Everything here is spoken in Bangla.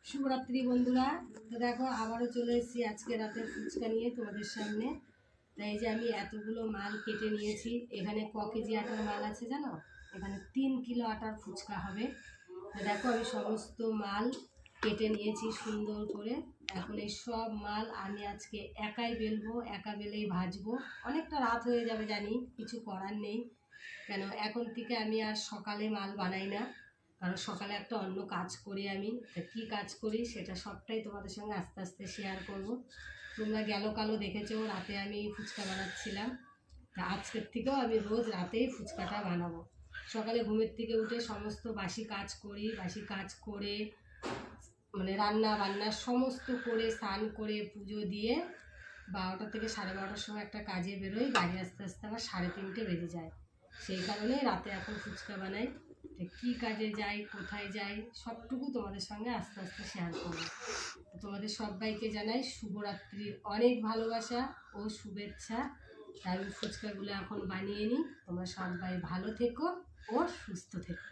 শুভরাত্রি বন্ধুরা। তো দেখো আবারও চলে এসেছি আজকে রাতের ফুচকা নিয়ে তোমাদের সামনে। তাই যে আমি এতগুলো মাল কেটে নিয়েছি। এখানে ক কেজি আটার মাল আছে জানো? এখানে 3 কিলো আটার ফুচকা হবে। তো দেখো আমি সমস্ত মাল কেটে নিয়েছি সুন্দর করে। এখন এই সব মাল আমি আজকে একাই বেলবো, একা বেলেই ভাজবো। অনেকটা রাত হয়ে যাবে জানি, কিছু করার নেই। কেন এখন থেকে আমি আর সকালে মাল বানাই না, কারণ সকালে একটা অন্য কাজ করি আমি। তা কী কাজ করি সেটা সবটাই তোমাদের সঙ্গে আস্তে আস্তে শেয়ার করব। তোমরা গেল কালো দেখেছো রাতে আমি ফুচকা বানাচ্ছিলাম। তা আজকের থেকেও আমি রোজ রাতেই ফুচকাটা বানাবো। সকালে ঘুমের থেকে উঠে সমস্ত বাসি কাজ করি, বাসি কাজ করে মানে রান্না বান্না সমস্ত করে স্নান করে পুজো দিয়ে 12টা থেকে 12:30টার সময় একটা কাজে বেরোই। বাড়ি আস্তে আস্তে আমার 3:30 বেজে যায়। সেই কারণেই রাতে এখন ফুচকা বানাই। তো কী কাজে যাই, কোথায় যাই, সবটুকু তোমাদের সঙ্গে আস্তে আস্তে শেয়ার করবো। তো তোমাদের সবাইকে জানাই শুভরাত্রির অনেক ভালোবাসা ও শুভেচ্ছা। তাই আমি ফুচকাগুলো এখন বানিয়ে নিই। তোমরা সবাই ভালো থেকো ও সুস্থ থেকো।